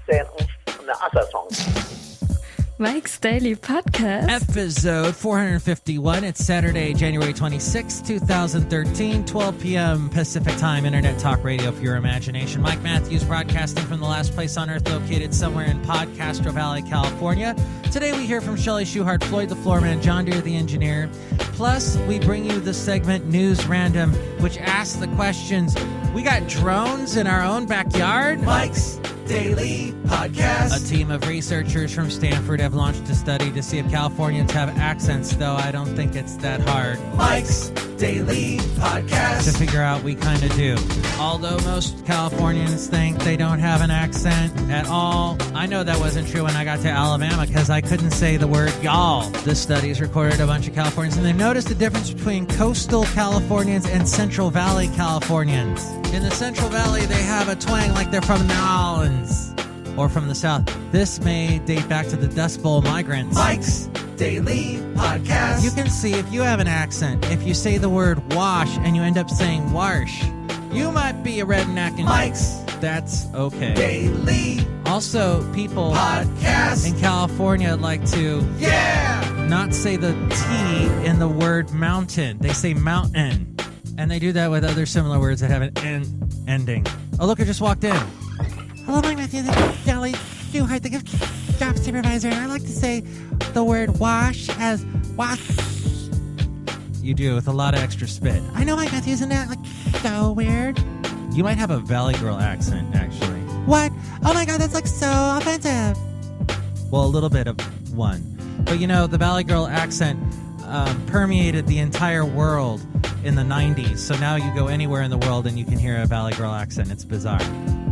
send the other songs. Mike's Daily Podcast. Episode 451. It's Saturday, January 26, 2013, 12 p.m. Pacific Time, Internet Talk Radio for your imagination. Mike Matthews broadcasting from the last place on earth located somewhere in Podcastro Valley, California. Today we hear from Chely Shoehart, Floyd the Floorman, John Deere the Engineer. Plus, we bring you the segment News Random, which asks the questions, we got drones in our own backyard? Mike's Daily Podcast. A team of researchers from Stanford have launched a study to see if Californians have accents, though I don't think it's that hard. Mike's Daily Podcast. To figure out, we kind of do. Although most Californians think they don't have an accent at all, I know that wasn't true when I got to Alabama because I couldn't say the word y'all. This study has recorded a bunch of Californians, and they've noticed the difference between coastal Californians and Central Valley Californians. In the Central Valley, they have a twang like they're from New Orleans or from the South. This may date back to the Dust Bowl migrants. Mike's Daily Podcast. You can see if you have an accent. If you say the word wash and you end up saying wash, you might be a redneck. And Mike's that's okay. Daily Also, people Podcast in California like to not say the T in the word mountain. They say mountain. And they do that with other similar words that have an N ending. Oh, look, I just walked in. Hello, Mike Matthews. Chely Shoehart, the gift shop supervisor. And I like to say the word wash as wash. You do, with a lot of extra spit. I know, Mike Matthews, isn't that like so weird? You might have a Valley Girl accent, actually. What? Oh my God, that's like so offensive. Well, a little bit of one. But you know, the Valley Girl accent permeated the entire world in the 90s. So now you go anywhere in the world and you can hear a Valley Girl accent. It's bizarre.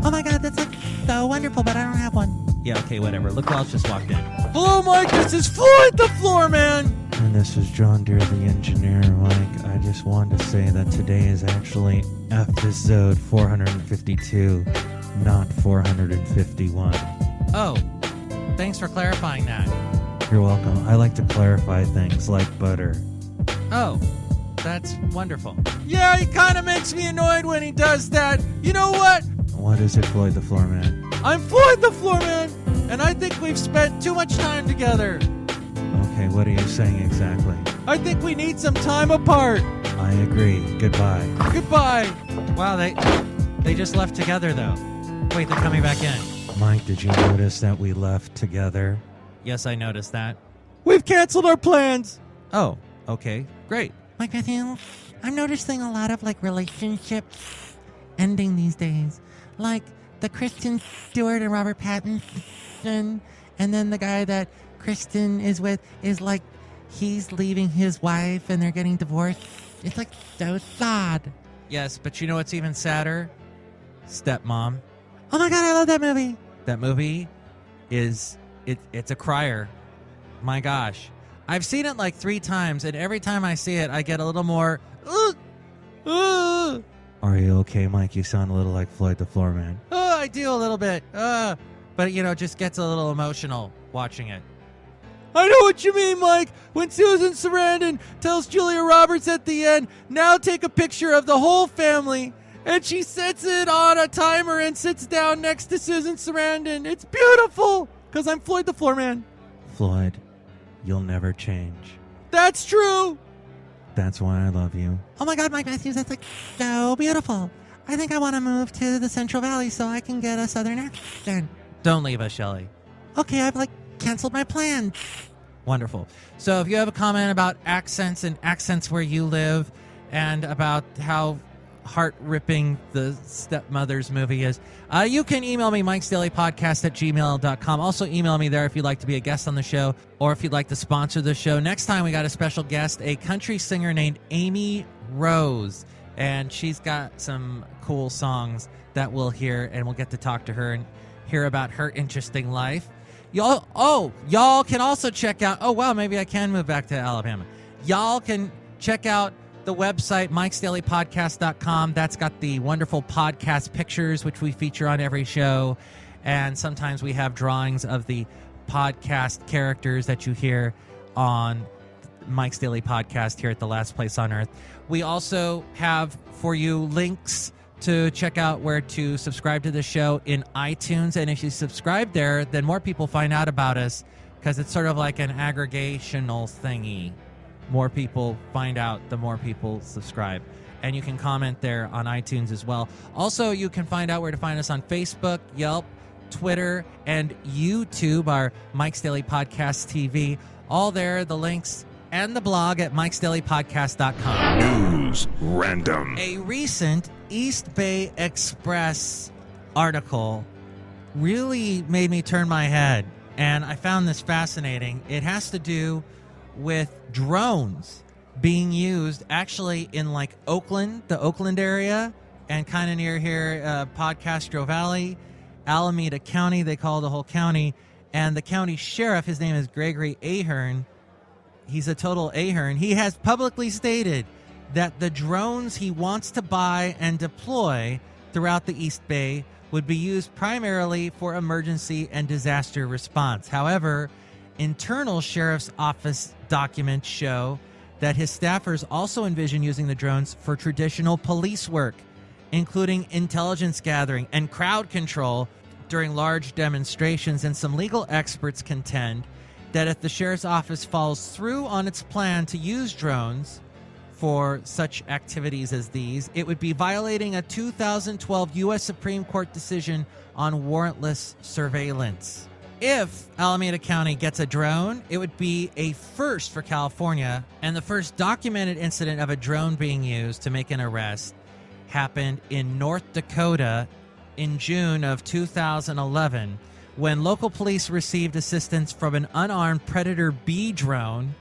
Oh my God, that's like so wonderful, but I don't have one. Yeah, okay, whatever. Look who else just walked in. Hello, Mike. This is Floyd the Floorman. And this is John Deere the Engineer. Mike, I just wanted to say that today is actually effizode 452, not 451. Oh, thanks for clarifying that. You're welcome. I like to clarify things like butter. Oh, that's wonderful. Yeah, he kind of makes me annoyed when he does that. You know what? What is it, Floyd the Floorman? I'm Floyd the Floorman, and I think we've spent too much time together. Okay, what are you saying exactly? I think we need some time apart. I agree. Goodbye. Goodbye. Wow, they just left together, though. Wait, they're coming back in. Mike, did you notice that we left together? Yes, I noticed that. We've canceled our plans. Oh, okay, great. Mike Matthews, I'm noticing a lot of relationships ending these days. Like the Kristen Stewart and Robert Pattinson, and then the guy that Kristen is with is like he's leaving his wife and they're getting divorced. It's like so sad. Yes, but you know what's even sadder? Stepmom. Oh my God, I love that movie. That movie is it's a crier. My gosh. I've seen it like 3 times, and every time I see it, I get a little more. Are you okay, Mike? You sound a little like Floyd the Floorman. Oh, I do a little bit. But, it just gets a little emotional watching it. I know what you mean, Mike. When Susan Sarandon tells Julia Roberts at the end, now take a picture of the whole family, and she sets it on a timer and sits down next to Susan Sarandon. It's beautiful, because I'm Floyd the Floorman. Floyd, you'll never change. That's true. That's why I love you. Oh my God, Mike Matthews, that's so beautiful. I think I want to move to the Central Valley so I can get a Southern accent. Don't leave us, Chely. Okay, I've canceled my plans. Wonderful. So if you have a comment about accents and accents where you live and about how heart-ripping the Stepmothers movie is, you can email me, mikesdailypodcast@gmail.com. Also email me there if you'd like to be a guest on the show or if you'd like to sponsor the show. Next time we got a special guest, a country singer named Amy Rose, and she's got some cool songs that we'll hear, and we'll get to talk to her and hear about her interesting life. Y'all can also check out, maybe I can move back to Alabama. Y'all can check out the website, mikesdailypodcast.com. That's got the wonderful podcast pictures, which we feature on every show. And sometimes we have drawings of the podcast characters that you hear on Mike's Daily Podcast here at the last place on earth. We also have for you links to check out where to subscribe to the show in iTunes. And if you subscribe there, then more people find out about us because it's sort of like an aggregational thingy. More people find out, the more people subscribe. And you can comment there on iTunes as well. Also, you can find out where to find us on Facebook, Yelp, Twitter, and YouTube, our Mike's Daily Podcast TV. All there, the links and the blog at mikesdailypodcast.com. News Random. A recent East Bay Express article really made me turn my head, and I found this fascinating. It has to do with drones being used actually in like Oakland, the Oakland area, and kind of near here, Podcastro Valley, Alameda County, they call the whole county, and the county sheriff, his name is Gregory Ahern. He's a total Ahern. He has publicly stated that the drones he wants to buy and deploy throughout the East Bay would be used primarily for emergency and disaster response. However, internal sheriff's office documents show that his staffers also envision using the drones for traditional police work, including intelligence gathering and crowd control during large demonstrations. And some legal experts contend that if the sheriff's office follows through on its plan to use drones for such activities as these, it would be violating a 2012 U.S. Supreme Court decision on warrantless surveillance. If Alameda County gets a drone, it would be a first for California, and the first documented incident of a drone being used to make an arrest happened in North Dakota in June of 2011, when local police received assistance from an unarmed Predator B drone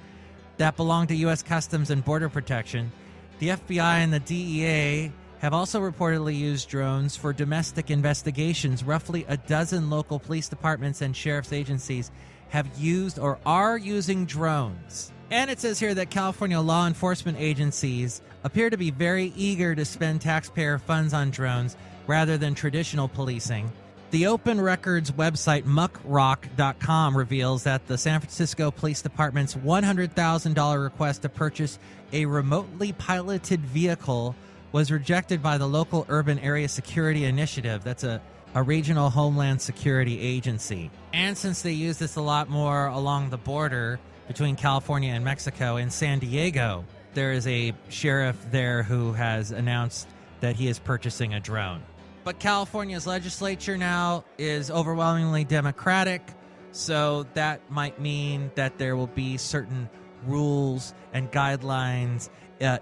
that belonged to U.S. Customs and Border Protection. The FBI and the DEA have also reportedly used drones for domestic investigations. Roughly a dozen local police departments and sheriff's agencies have used or are using drones. And it says here that California law enforcement agencies appear to be very eager to spend taxpayer funds on drones rather than traditional policing. The Open Records website muckrock.com reveals that the San Francisco Police Department's $100,000 request to purchase a remotely piloted vehicle was rejected by the local Urban Area Security Initiative. That's a regional homeland security agency. And since they use this a lot more along the border between California and Mexico, in San Diego, there is a sheriff there who has announced that he is purchasing a drone. But California's legislature now is overwhelmingly Democratic, so that might mean that there will be certain rules and guidelines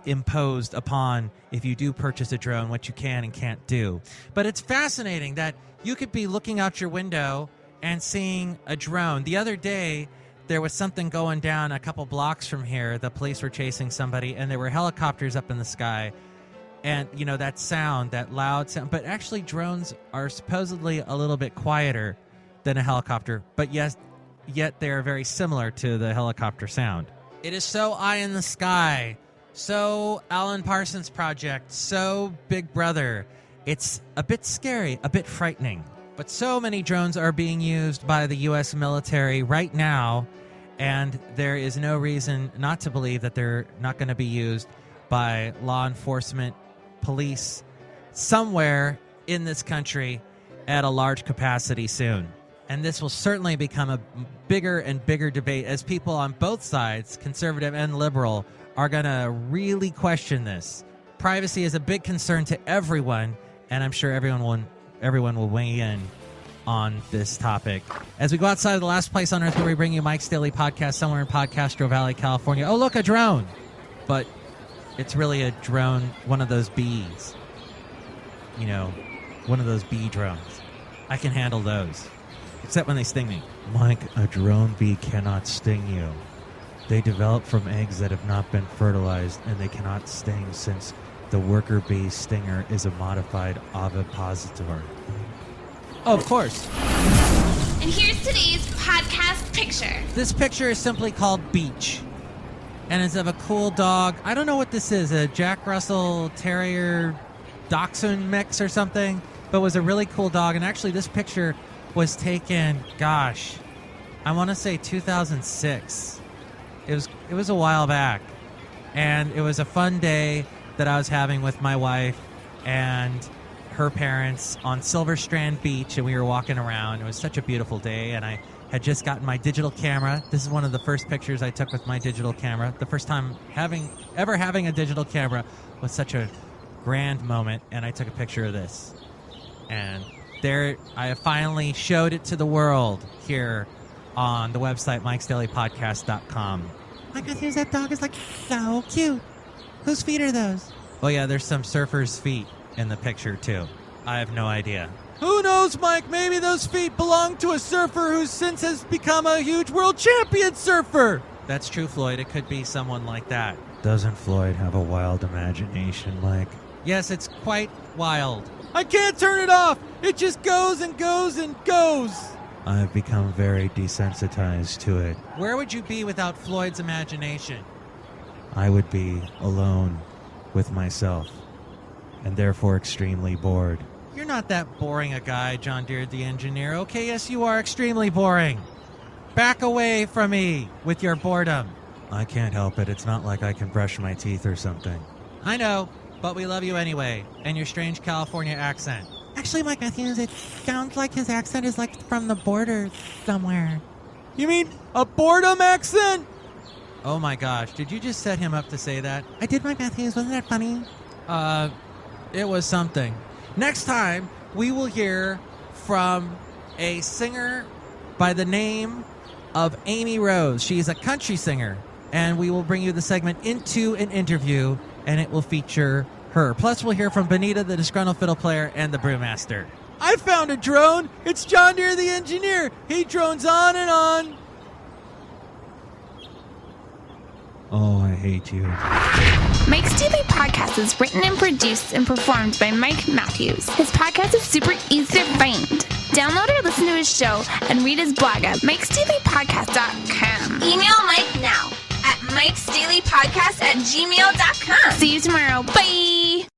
imposed upon if you do purchase a drone, what you can and can't do. But it's fascinating that you could be looking out your window and seeing a drone. The other day, there was something going down a couple blocks from here. The police were chasing somebody, and there were helicopters up in the sky. And, you know, that sound, that loud sound. But actually, drones are supposedly a little bit quieter than a helicopter. But yes, yet they are very similar to the helicopter sound. It is so eye in the sky, so Alan Parsons Project, so Big Brother. It's a bit scary, a bit frightening. But so many drones are being used by the U.S. military right now, and there is no reason not to believe that they're not going to be used by law enforcement, police, somewhere in this country at a large capacity soon. And this will certainly become a bigger and bigger debate as people on both sides, conservative and liberal, are going to really question this. Privacy is a big concern to everyone, and I'm sure everyone will weigh in on this topic. As we go outside of the last place on earth where we bring you Mike's Daily Podcast, somewhere in Podcastro Valley, California. Oh, look, a drone. But it's really a drone, one of those bees. You know, one of those bee drones. I can handle those. Except when they sting me. Mike, a drone bee cannot sting you. They develop from eggs that have not been fertilized, and they cannot sting since the worker bee stinger is a modified ovipositor. Oh, of course. And here's today's podcast picture. This picture is simply called Beach. And it's of a cool dog. I don't know what this is, a Jack Russell Terrier Dachshund mix or something, but it was a really cool dog. And actually this picture was taken, gosh, I want to say 2006. It was a while back. And it was a fun day that I was having with my wife. And her parents on Silver Strand Beach, and we were walking around. It was such a beautiful day, and I had just gotten my digital camera. This is one of the first pictures I took with my digital camera. The first time ever having a digital camera was such a grand moment, and I took a picture of this. And there, I have finally showed it to the world here on the website, mikesdailypodcast.com. My goodness, that dog is like so cute. Whose feet are those? Oh yeah, there's some surfer's feet in the picture too. I have no idea. Who knows, Mike? Maybe those feet belong to a surfer who since has become a huge world champion surfer. That's true, Floyd. It could be someone like that. Doesn't Floyd have a wild imagination, Mike? Yes, it's quite wild. I can't turn it off. It just goes and goes and goes. I've become very desensitized to it. Where would you be without Floyd's imagination? I would be alone with myself, and therefore extremely bored. You're not that boring a guy, John Deere the engineer. Okay, yes, you are extremely boring. Back away from me with your boredom. I can't help it. It's not like I can brush my teeth or something. I know, but we love you anyway, and your strange California accent. Actually, Mike Matthews, it sounds like his accent is like from the border somewhere. You mean a boredom accent? Oh my gosh, did you just set him up to say that? I did, Mike Matthews. Wasn't that funny? It was something. Next time, we will hear from a singer by the name of Amy Rose. She is a country singer, and we will bring you the segment Into an Interview, and it will feature her. Plus, we'll hear from Benita, the Disgruntled Fiddle Player, and the Brewmaster. I found a drone. It's John Deere the engineer. He drones on and on. Oh, I hate you. Mike's Daily Podcast is written and produced and performed by Mike Matthews. His podcast is super easy to find. Download or listen to his show and read his blog at mikesdailypodcast.com. Email Mike now at mikesdailypodcast@gmail.com. See you tomorrow. Bye!